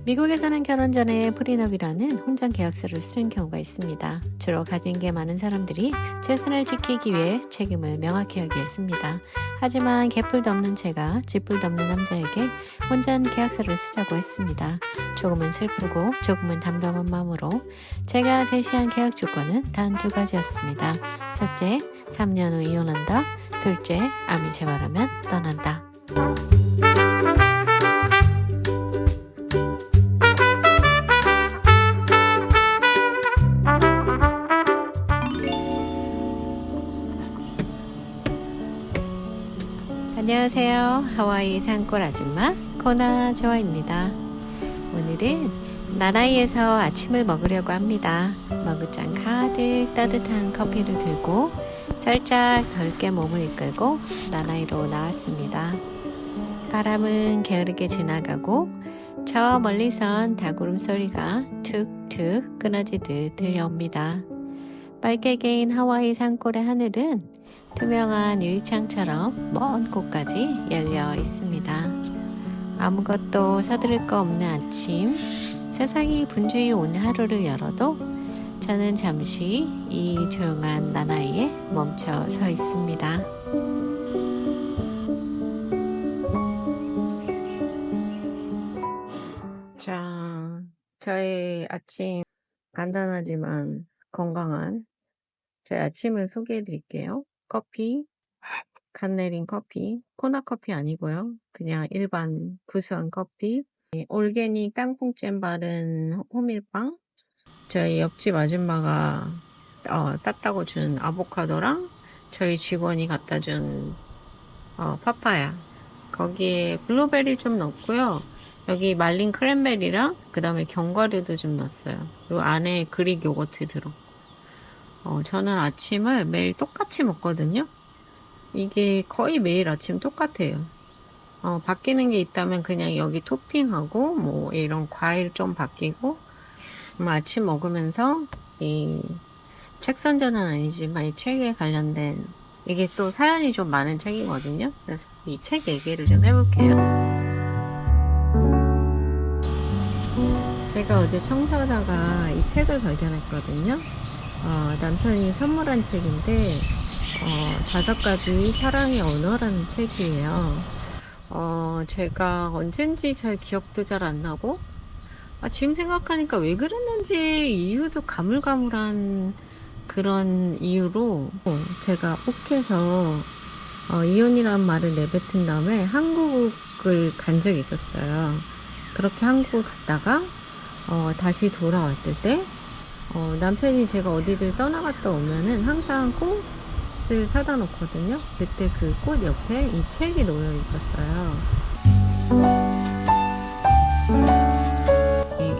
미국에서는 결혼 전에 프리너비라는 혼전 계약서를 쓰는 경우가 있습니다. 주로 가진 게 많은 사람들이 재산을 지키기 위해 책임을 명확히 하기 위해습니다. 하지만 개뿔도 없는 제가 쥐뿔도 없는 남자에게 혼전 계약서를 쓰자고 했습니다. 조금은 슬프고 조금은 담담한 마음으로 제가 제시한 계약 조건은 단 2가지였습니다. 첫째, 3년 후 이혼한다. 둘째, 암이 재발하면 떠난다. 안녕하세요. 하와이 산골 아줌마 코나 조아입니다. 오늘은 나나이에서 아침을 먹으려고 합니다. 머그잔 가득 따뜻한 커피를 들고 살짝 덜게 몸을 이끌고 나나이로 나왔습니다. 바람은 게으르게 지나가고 저 멀리선 닭울음 소리가 툭툭 끊어지듯 들려옵니다. 맑게 개인 하와이 산골의 하늘은 투명한 유리창처럼 먼 곳까지 열려 있습니다. 아무것도 서두를 거 없는 아침, 세상이 분주히 온 하루를 열어도 저는 잠시 이 조용한 나나이에 멈춰 서 있습니다. 자, 저의 아침 간단하지만 건강한 제 아침을 소개해 드릴게요. 커피, 간 내린 커피, 코나 커피 아니고요. 그냥 일반 구수한 커피, 올게닉 땅콩잼 바른 호밀빵, 저희 옆집 아줌마가 땄다고 준 아보카도랑 저희 직원이 갖다 준 파파야, 거기에 블루베리 좀 넣었고요. 여기 말린 크랜베리랑 그 다음에 견과류도 좀 넣었어요. 그리고 안에 그릭 요거트 들어. 저는 아침을 매일 똑같이 먹거든요. 이게 거의 매일 아침 똑같아요. 바뀌는 게 있다면 그냥 여기 토핑하고 뭐 이런 과일 좀 바뀌고, 아침 먹으면서 이 책 선전은 아니지만 이 책에 관련된 이게 또 사연이 좀 많은 책이거든요. 그래서 이 책 얘기를 좀 해볼게요. 제가 어제 청소하다가 이 책을 발견했거든요. 남편이 선물한 책인데 5가지 사랑의 언어라는 책이에요. 제가 언젠지 잘 기억도 잘 안 나고, 지금 생각하니까 왜 그랬는지 이유도 가물가물한 그런 이유로 제가 욱해서 이혼이란 말을 내뱉은 다음에 한국을 간 적이 있었어요. 그렇게 한국을 갔다가 다시 돌아왔을 때 남편이 제가 어디를 떠나갔다 오면은 항상 꽃을 사다 놓거든요. 그때 그 꽃 옆에 이 책이 놓여 있었어요.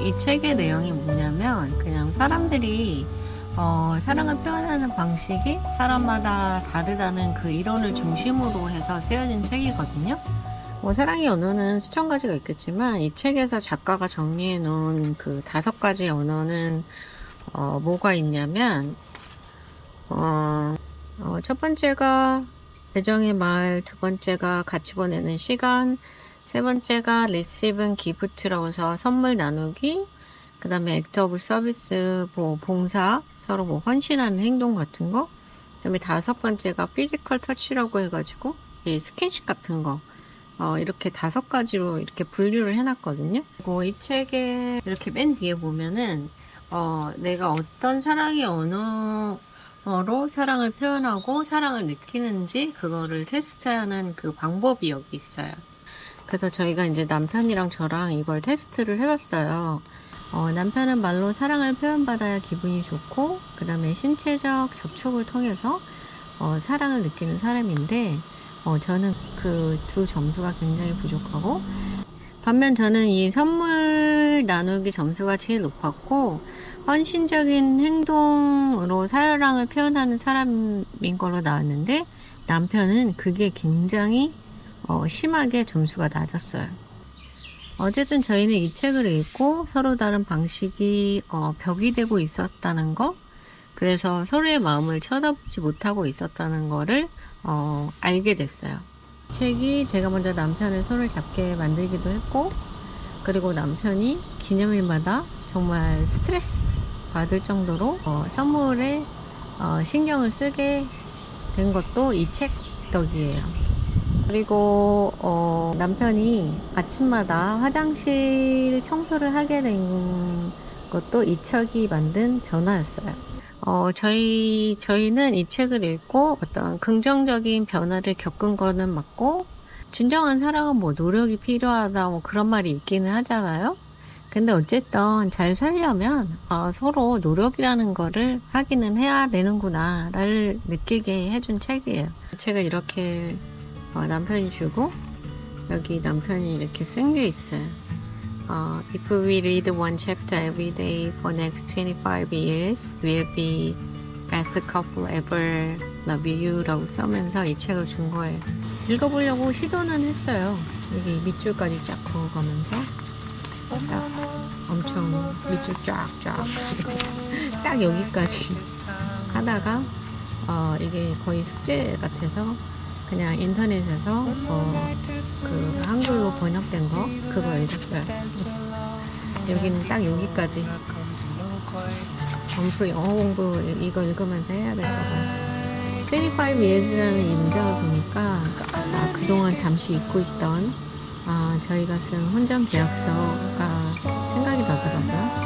이 책의 내용이 뭐냐면, 그냥 사람들이 사랑을 표현하는 방식이 사람마다 다르다는 그 이론을 중심으로 해서 쓰여진 책이거든요. 사랑의 언어는 수천 가지가 있겠지만 이 책에서 작가가 정리해 놓은 그 5가지 언어는 뭐가 있냐면, 첫 번째가 애정의 말, 2번째가 같이 보내는 시간, 3번째가 receive and gift라고 해서 선물 나누기, 그 다음에 act of service, 봉사, 서로 헌신하는 행동 같은 거, 그 다음에 5번째가 physical touch라고 해가지고 이 스킨십 같은 거, 이렇게 5가지로 이렇게 분류를 해놨거든요. 그리고 이 책에 이렇게 맨 뒤에 보면은 내가 어떤 사랑의 언어로 사랑을 표현하고 사랑을 느끼는지 그거를 테스트하는 그 방법이 여기 있어요. 그래서 저희가 이제 남편이랑 저랑 이걸 테스트를 해봤어요. 남편은 말로 사랑을 표현받아야 기분이 좋고, 그 다음에 신체적 접촉을 통해서 사랑을 느끼는 사람인데, 저는 그 2 점수가 굉장히 부족하고, 반면 저는 이 선물 나누기 점수가 제일 높았고, 헌신적인 행동으로 사랑을 표현하는 사람인 걸로 나왔는데, 남편은 그게 굉장히 심하게 점수가 낮았어요. 어쨌든 저희는 이 책을 읽고 서로 다른 방식이 벽이 되고 있었다는 거, 그래서 서로의 마음을 쳐다보지 못하고 있었다는 거를 알게 됐어요. 책이 제가 먼저 남편의 손을 잡게 만들기도 했고, 그리고 남편이 기념일마다 정말 스트레스 받을 정도로 선물에 신경을 쓰게 된 것도 이 책 덕이에요. 그리고 남편이 아침마다 화장실 청소를 하게 된 것도 이 책이 만든 변화였어요. 저희는 이 책을 읽고 어떤 긍정적인 변화를 겪은 거는 맞고, 진정한 사랑은 뭐 노력이 필요하다 뭐 그런 말이 있기는 하잖아요. 근데 어쨌든 잘 살려면 서로 노력이라는 거를 하기는 해야 되는구나를 느끼게 해준 책이에요. 책을 이렇게 남편이 주고, 여기 남편이 이렇게 쓴 게 있어요. If we read one chapter every day for next 25 years, we'll be best couple ever, love you 라고 써면서 이 책을 준 거예요. 읽어보려고 시도는 했어요. 여기 밑줄까지 쫙 그어가면서 딱 엄청 밑줄 쫙쫙 딱 여기까지 하다가 이게 거의 숙제 같아서 그냥 인터넷에서 그 한글로 번역된 거 그거 읽었어요. 여기는 딱 여기까지. 점프 영어 공부 이거 읽으면서 해야 될까봐요. 25 years라는 이 문장을 보니까 그동안 잠시 잊고 있던 저희가 쓴 혼전 계약서가 생각이 나더라고요.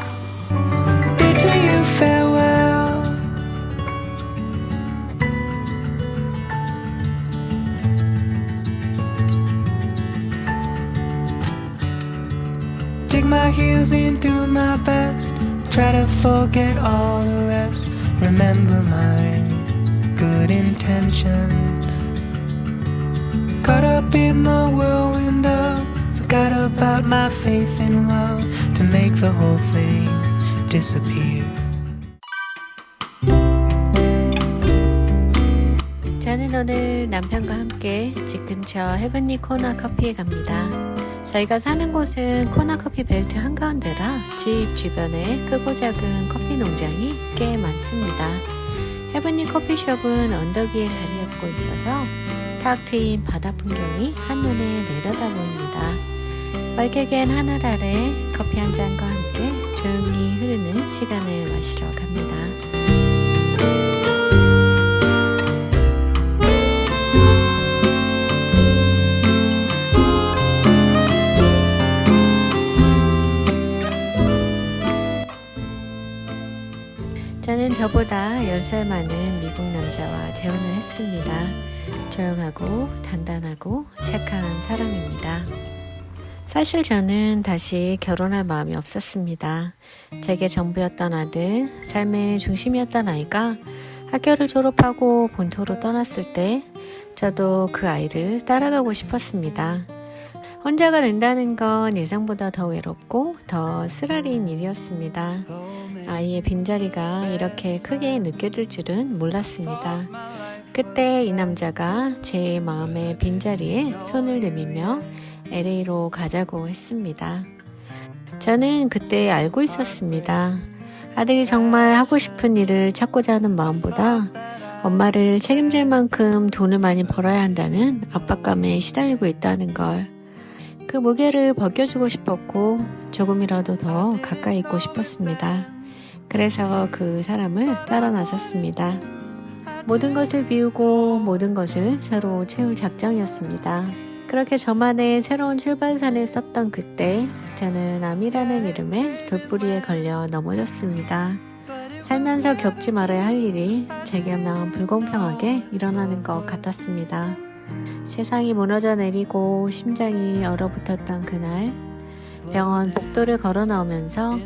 Dig my heels in, do my best. Try to forget all the rest. Remember my good intentions. Caught up in the whirlwind of, forgot about my faith in love to make the whole thing disappear. 저는 오늘 남편과 함께 집 근처 헤븐리 코너 커피에 갑니다. 저희가 사는 곳은 코너 커피 벨트 한가운데라 집 주변에 크고 작은 커피 농장이 꽤 많습니다. 헤븐리 커피숍은 언덕 위에 자리 잡고 있어서 탁 트인 바다 풍경이 한눈에 내려다 보입니다. 맑게 갠 하늘 아래 커피 한 잔과 함께 조용히 흐르는 시간을 마시러 갑니다. 저는 저보다 10살 많은 미국 남자와 재혼을 했습니다. 조용하고 단단하고 착한 사람입니다. 사실 저는 다시 결혼할 마음이 없었습니다. 제게 전부였던 아들, 삶의 중심이었던 아이가 학교를 졸업하고 본토로 떠났을 때 저도 그 아이를 따라가고 싶었습니다. 혼자가 된다는 건 예상보다 더 외롭고 더 쓰라린 일이었습니다. 아이의 빈자리가 이렇게 크게 느껴질 줄은 몰랐습니다. 그때 이 남자가 제 마음의 빈자리에 손을 내밀며 LA로 가자고 했습니다. 저는 그때 알고 있었습니다. 아들이 정말 하고 싶은 일을 찾고자 하는 마음보다 엄마를 책임질 만큼 돈을 많이 벌어야 한다는 압박감에 시달리고 있다는 걸. 그 무게를 벗겨주고 싶었고 조금이라도 더 가까이 있고 싶었습니다. 그래서 그 사람을 따라 나섰습니다. 모든 것을 비우고 모든 것을 새로 채울 작정이었습니다. 그렇게 저만의 새로운 출발선을 썼던 그때 저는 암이라는 이름의 돌뿌리에 걸려 넘어졌습니다. 살면서 겪지 말아야 할 일이 제게만 불공평하게 일어나는 것 같았습니다. 세상이 무너져 내리고 심장이 얼어붙었던 그날, 병원 복도를 걸어 나오면서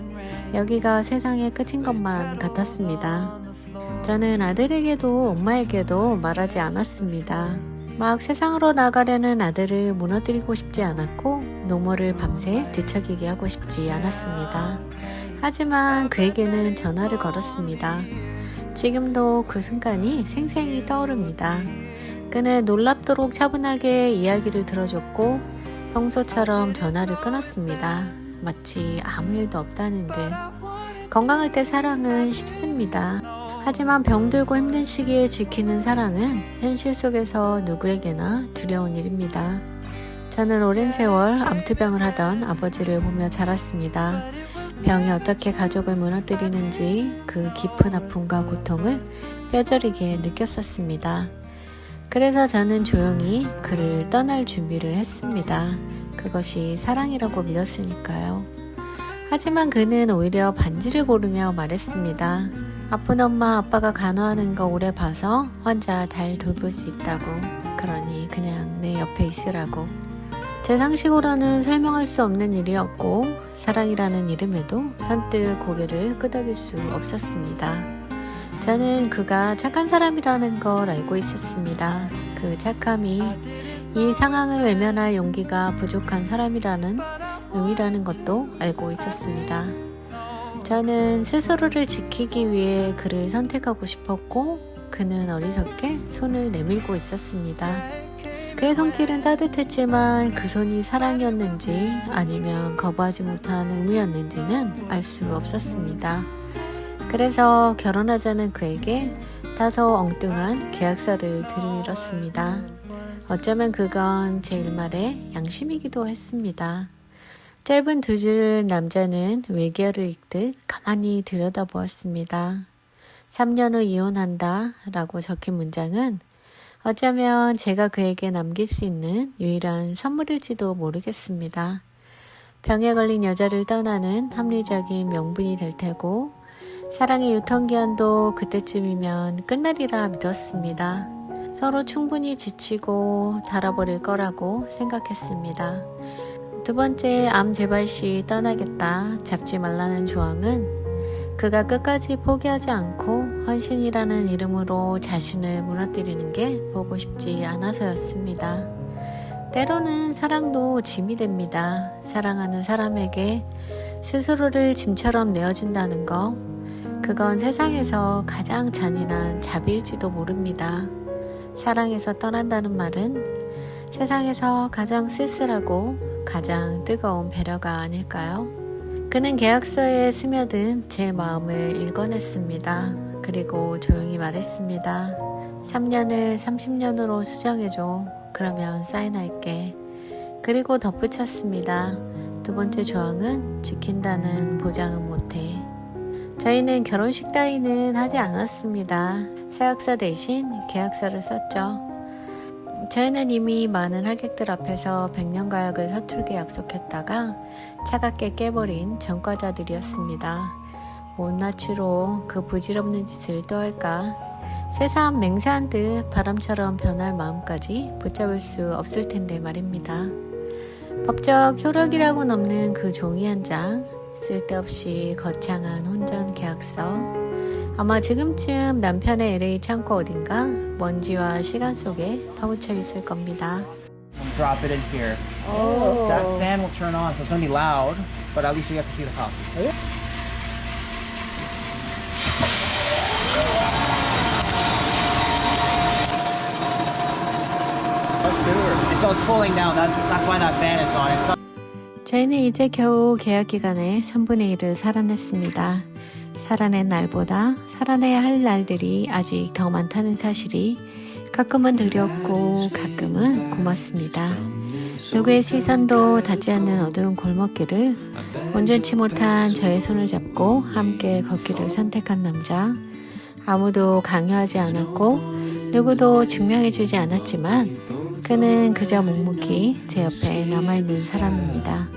여기가 세상의 끝인 것만 같았습니다. 저는 아들에게도 엄마에게도 말하지 않았습니다. 막 세상으로 나가려는 아들을 무너뜨리고 싶지 않았고 노모를 밤새 뒤척이게 하고 싶지 않았습니다. 하지만 그에게는 전화를 걸었습니다. 지금도 그 순간이 생생히 떠오릅니다. 그는 놀랍도록 차분하게 이야기를 들어줬고 평소처럼 전화를 끊었습니다. 마치 아무 일도 없다는 듯. 건강할 때 사랑은 쉽습니다. 하지만 병들고 힘든 시기에 지키는 사랑은 현실 속에서 누구에게나 두려운 일입니다. 저는 오랜 세월 암투병을 하던 아버지를 보며 자랐습니다. 병이 어떻게 가족을 무너뜨리는지 그 깊은 아픔과 고통을 뼈저리게 느꼈었습니다. 그래서 저는 조용히 그를 떠날 준비를 했습니다. 그것이 사랑이라고 믿었으니까요. 하지만 그는 오히려 반지를 고르며 말했습니다. 아픈 엄마 아빠가 간호하는 거 오래 봐서 혼자 잘 돌볼 수 있다고. 그러니 그냥 내 옆에 있으라고. 제 상식으로는 설명할 수 없는 일이었고 사랑이라는 이름에도 선뜻 고개를 끄덕일 수 없었습니다. 저는 그가 착한 사람이라는 걸 알고 있었습니다. 그 착함이 이 상황을 외면할 용기가 부족한 사람이라는 의미라는 것도 알고 있었습니다. 저는 스스로를 지키기 위해 그를 선택하고 싶었고 그는 어리석게 손을 내밀고 있었습니다. 그의 손길은 따뜻했지만 그 손이 사랑이었는지 아니면 거부하지 못한 의미였는지는 알 수 없었습니다. 그래서 결혼하자는 그에게 다소 엉뚱한 계약서를 들이밀었습니다. 어쩌면 그건 제 일말의 양심이기도 했습니다. 짧은 두 줄 남자는 외계어를 읽듯 가만히 들여다보았습니다. 3년 후 이혼한다 라고 적힌 문장은 어쩌면 제가 그에게 남길 수 있는 유일한 선물일지도 모르겠습니다. 병에 걸린 여자를 떠나는 합리적인 명분이 될 테고 사랑의 유통기한도 그때쯤이면 끝날이라 믿었습니다. 서로 충분히 지치고 닳아버릴 거라고 생각했습니다. 두 번째 암 재발 시 떠나겠다 잡지 말라는 조항은 그가 끝까지 포기하지 않고 헌신이라는 이름으로 자신을 무너뜨리는 게 보고 싶지 않아서였습니다. 때로는 사랑도 짐이 됩니다. 사랑하는 사람에게 스스로를 짐처럼 내어준다는 거, 그건 세상에서 가장 잔인한 자비일지도 모릅니다. 사랑에서 떠난다는 말은 세상에서 가장 쓸쓸하고 가장 뜨거운 배려가 아닐까요? 그는 계약서에 스며든 제 마음을 읽어냈습니다. 그리고 조용히 말했습니다. 3년을 30년으로 수정해줘. 그러면 사인할게. 그리고 덧붙였습니다. 두 번째 조항은 지킨다는 보장은 못해. 저희는 결혼식 따위는 하지 않았습니다. 서약서 대신 계약서를 썼죠. 저희는 이미 많은 하객들 앞에서 100년 가약을 서툴게 약속했다가 차갑게 깨버린 전과자들이었습니다. 못나치로 그 부질없는 짓을 또 할까? 새삼 맹세한 듯 바람처럼 변할 마음까지 붙잡을 수 없을 텐데 말입니다. 법적 효력이라고는 없는 그 종이 한 장, 쓸데없이 거창한 혼전 계약서, 아마 지금쯤 남편의 LA 창고 어딘가 먼지와 시간 속에 파묻혀 있을 겁니다. Drop it in here. Oh. That fan will turn on, so it's going to be loud, but at least you get to see the coffee. So it's cooling down. That's why that fan is on. It's 저희는 이제 겨우 계약 기간의 3분의 1을 살아냈습니다. 살아낸 날보다 살아내야 할 날들이 아직 더 많다는 사실이 가끔은 두렵고 가끔은 고맙습니다. 누구의 시선도 닿지 않는 어두운 골목길을 온전치 못한 저의 손을 잡고 함께 걷기를 선택한 남자. 아무도 강요하지 않았고 누구도 증명해주지 않았지만 그는 그저 묵묵히 제 옆에 남아있는 사람입니다.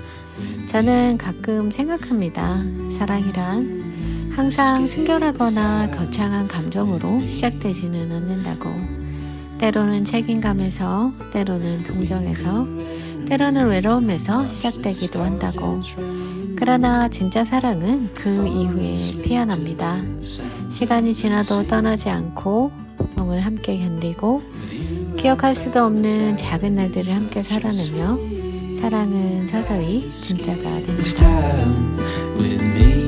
저는 가끔 생각합니다. 사랑이란 항상 순결하거나 거창한 감정으로 시작되지는 않는다고. 때로는 책임감에서, 때로는 동정에서, 때로는 외로움에서 시작되기도 한다고. 그러나 진짜 사랑은 그 이후에 피어납니다. 시간이 지나도 떠나지 않고 고통을 함께 견디고 기억할 수도 없는 작은 날들을 함께 살아내며 사랑은 서서히 진짜가 됩니다.